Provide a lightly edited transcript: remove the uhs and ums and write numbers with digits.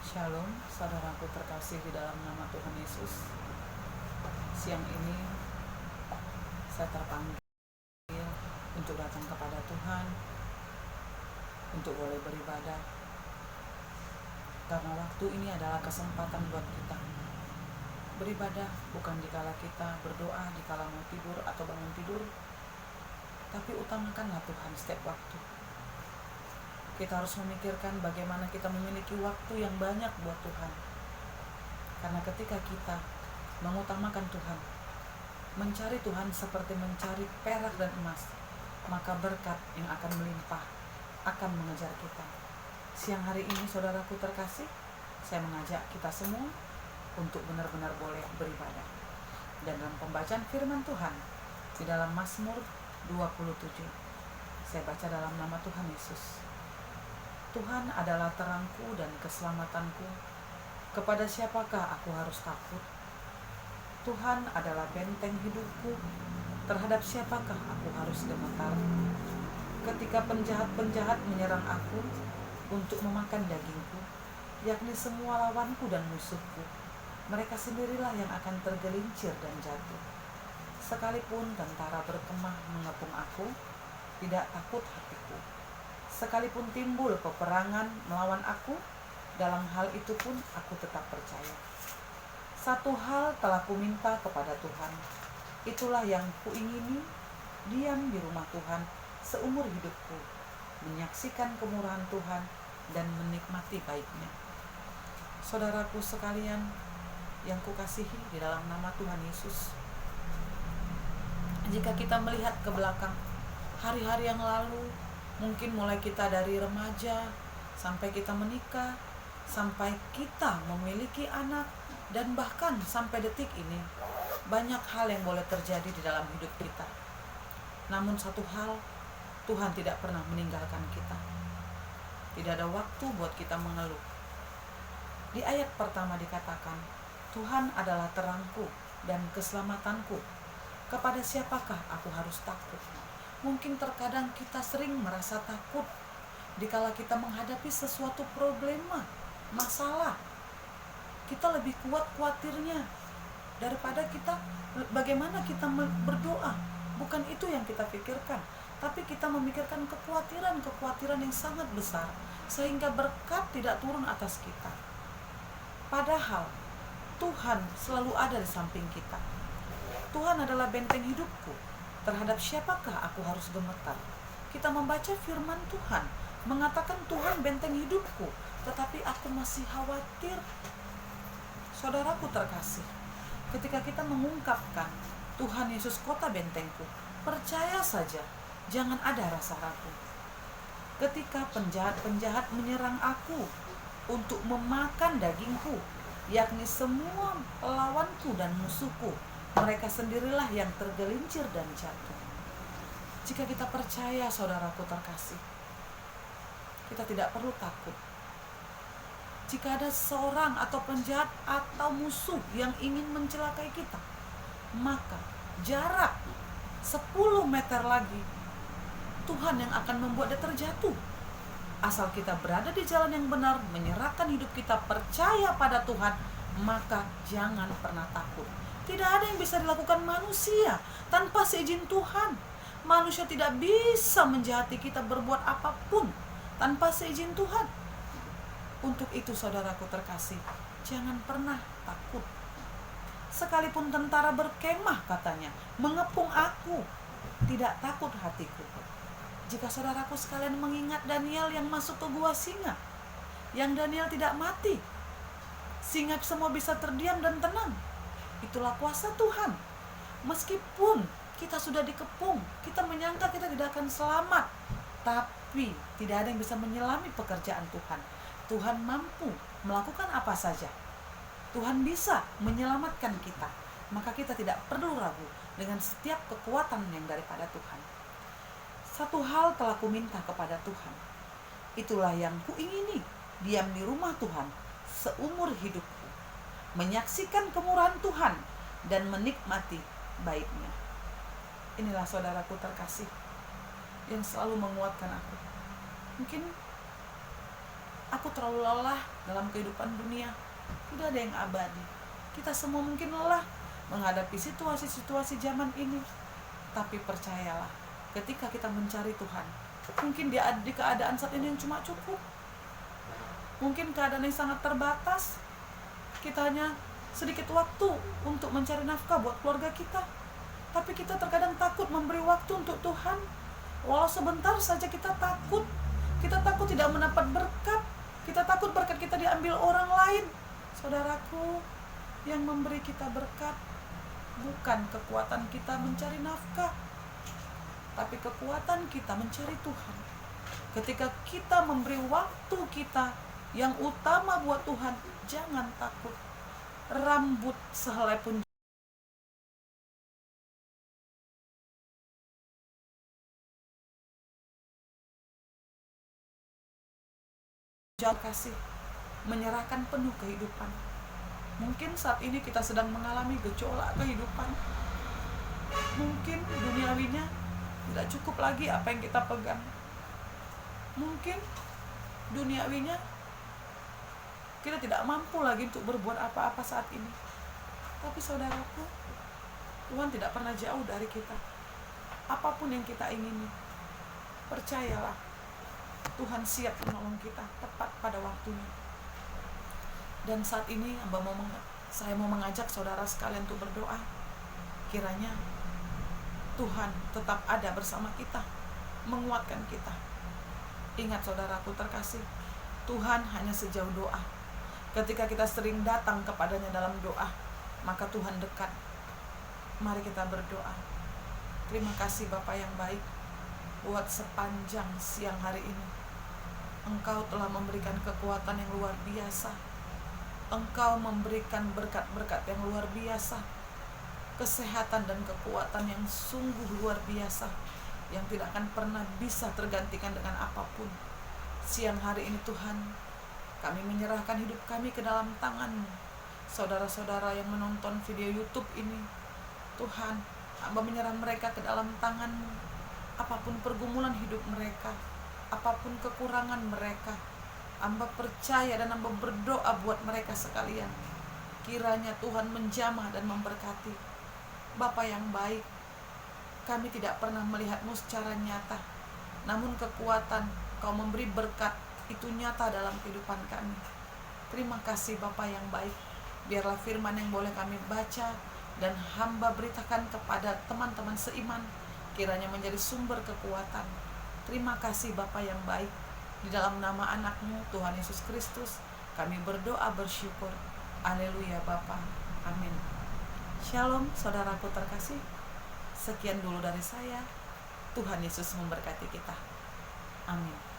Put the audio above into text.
Shalom, saudaraku terkasih di dalam nama Tuhan Yesus. Siang ini saya terpanggil untuk datang kepada Tuhan, untuk boleh beribadah. Karena waktu ini adalah kesempatan buat kita beribadah, bukan dikala kita berdoa, dikala mau tidur atau bangun tidur, tapi utamakanlah Tuhan setiap waktu. Kita harus memikirkan bagaimana kita memiliki waktu yang banyak buat Tuhan. Karena ketika kita mengutamakan Tuhan, mencari Tuhan seperti mencari perak dan emas, maka berkat yang akan melimpah akan mengejar kita. Siang hari ini saudaraku terkasih, saya mengajak kita semua untuk benar-benar boleh beribadah. Dan dalam pembacaan firman Tuhan di dalam Mazmur 27, saya baca dalam nama Tuhan Yesus. Tuhan adalah terangku dan keselamatanku. Kepada siapakah aku harus takut? Tuhan adalah benteng hidupku. Terhadap siapakah aku harus gemetar? Ketika penjahat-penjahat menyerang aku untuk memakan dagingku, yakni semua lawanku dan musuhku, mereka sendirilah yang akan tergelincir dan jatuh. Sekalipun tentara berkemah mengepung aku, tidak takut hatiku. Sekalipun timbul peperangan melawan aku, dalam hal itu pun aku tetap percaya. Satu hal telah kuminta kepada Tuhan, itulah yang kuingini, diam di rumah Tuhan seumur hidupku, menyaksikan kemurahan Tuhan dan menikmati baiknya. Saudaraku sekalian yang kukasihi di dalam nama Tuhan Yesus, jika kita melihat ke belakang hari-hari yang lalu, mungkin mulai kita dari remaja sampai kita menikah, sampai kita memiliki anak, dan bahkan sampai detik ini, banyak hal yang boleh terjadi di dalam hidup kita. Namun satu hal, Tuhan tidak pernah meninggalkan kita. Tidak ada waktu buat kita mengeluh. Di ayat pertama dikatakan, Tuhan adalah terangku dan keselamatanku. Kepada siapakah aku harus takut? Mungkin terkadang kita sering merasa takut dikala kita menghadapi sesuatu problema, masalah. Kita lebih kuat khawatirnya daripada kita bagaimana kita berdoa. Bukan itu yang kita pikirkan, tapi kita memikirkan kekhawatiran yang sangat besar sehingga berkat tidak turun atas kita. Padahal Tuhan selalu ada di samping kita. Tuhan adalah benteng hidupku. Terhadap siapakah aku harus gemetar? Kita membaca firman Tuhan, mengatakan Tuhan benteng hidupku, tetapi aku masih khawatir. Saudaraku terkasih, ketika kita mengungkapkan Tuhan Yesus kota bentengku, percaya saja, jangan ada rasa ragu. Ketika penjahat-penjahat menyerang aku untuk memakan dagingku, yakni semua lawanku dan musuhku, mereka sendirilah yang tergelincir dan jatuh. Jika kita percaya, saudaraku terkasih, kita tidak perlu takut. Jika ada seorang atau penjahat atau musuh yang ingin mencelakai kita, maka jarak 10 meter lagi Tuhan yang akan membuat dia terjatuh. Asal kita berada di jalan yang benar, menyerahkan hidup kita, percaya pada Tuhan, maka jangan pernah takut. Tidak ada yang bisa dilakukan manusia tanpa seizin Tuhan. Manusia tidak bisa menjahati kita berbuat apapun tanpa seizin Tuhan. Untuk itu saudaraku terkasih, jangan pernah takut. Sekalipun tentara berkemah katanya, mengepung aku, tidak takut hatiku. Jika saudaraku sekalian mengingat Daniel yang masuk ke gua singa, yang Daniel tidak mati, singa semua bisa terdiam dan tenang. Itulah kuasa Tuhan. Meskipun kita sudah dikepung, kita menyangka kita tidak akan selamat, tapi tidak ada yang bisa menyelami pekerjaan Tuhan. Tuhan mampu melakukan apa saja. Tuhan bisa menyelamatkan kita. Maka kita tidak perlu ragu dengan setiap kekuatan yang daripada Tuhan. Satu hal telah kuminta kepada Tuhan, itulah yang kuingini, diam di rumah Tuhan seumur hidupku, menyaksikan kemurahan Tuhan dan menikmati baiknya. Inilah saudaraku terkasih yang selalu menguatkan aku. Mungkin Aku terlalu lelah dalam kehidupan dunia. Tidak ada yang abadi. Kita semua mungkin lelah menghadapi situasi-situasi zaman ini. Tapi percayalah, ketika kita mencari Tuhan, mungkin di keadaan saat ini yang cuma cukup, mungkin keadaan yang sangat terbatas, kita hanya sedikit waktu untuk mencari nafkah buat keluarga kita. Tapi kita terkadang takut memberi waktu untuk Tuhan. Walau sebentar saja kita takut. Kita takut tidak mendapat berkat. Kita takut berkat kita diambil orang lain. Saudaraku, yang memberi kita berkat bukan kekuatan kita mencari nafkah, tapi kekuatan kita mencari Tuhan. Ketika kita memberi waktu kita yang utama buat Tuhan, jangan takut. Rambut sehelai pun jangan kasih, menyerahkan penuh kehidupan. Mungkin saat ini kita sedang mengalami gejolak kehidupan. Mungkin duniawinya tidak cukup lagi apa yang kita pegang. Mungkin duniawinya kita tidak mampu lagi untuk berbuat apa-apa saat ini. Tapi saudaraku, Tuhan tidak pernah jauh dari kita. Apapun yang kita ingini, percayalah, Tuhan siap menolong kita tepat pada waktunya. Dan saat ini saya mau mengajak saudara sekalian untuk berdoa. Kiranya Tuhan tetap ada bersama kita, menguatkan kita. Ingat saudaraku terkasih, Tuhan hanya sejauh doa. Ketika kita sering datang kepadanya dalam doa, maka Tuhan dekat. Mari kita berdoa. Terima kasih Bapa yang baik, buat sepanjang siang hari ini Engkau telah memberikan kekuatan yang luar biasa. Engkau memberikan berkat-berkat yang luar biasa, kesehatan dan kekuatan yang sungguh luar biasa, yang tidak akan pernah bisa tergantikan dengan apapun. Siang hari ini Tuhan, kami menyerahkan hidup kami ke dalam tangan-Mu. Saudara-saudara yang menonton video YouTube ini, Tuhan, Hamba menyerah mereka ke dalam tangan-Mu. Apapun pergumulan hidup mereka, apapun kekurangan mereka, Hamba percaya dan Hamba berdoa buat mereka sekalian. Kiranya Tuhan menjamah dan memberkati. Bapa yang baik, kami tidak pernah melihat-Mu secara nyata, namun kekuatan Kau memberi berkat itu nyata dalam kehidupan kami. Terima kasih Bapa yang baik. Biarlah firman yang boleh kami baca dan Hamba beritakan kepada teman-teman seiman, kiranya menjadi sumber kekuatan. Terima kasih Bapa yang baik. Di dalam nama anak-Mu Tuhan Yesus Kristus, kami berdoa bersyukur. Haleluya Bapa. Amin. Shalom saudaraku terkasih. Sekian dulu dari saya. Tuhan Yesus memberkati kita. Amin.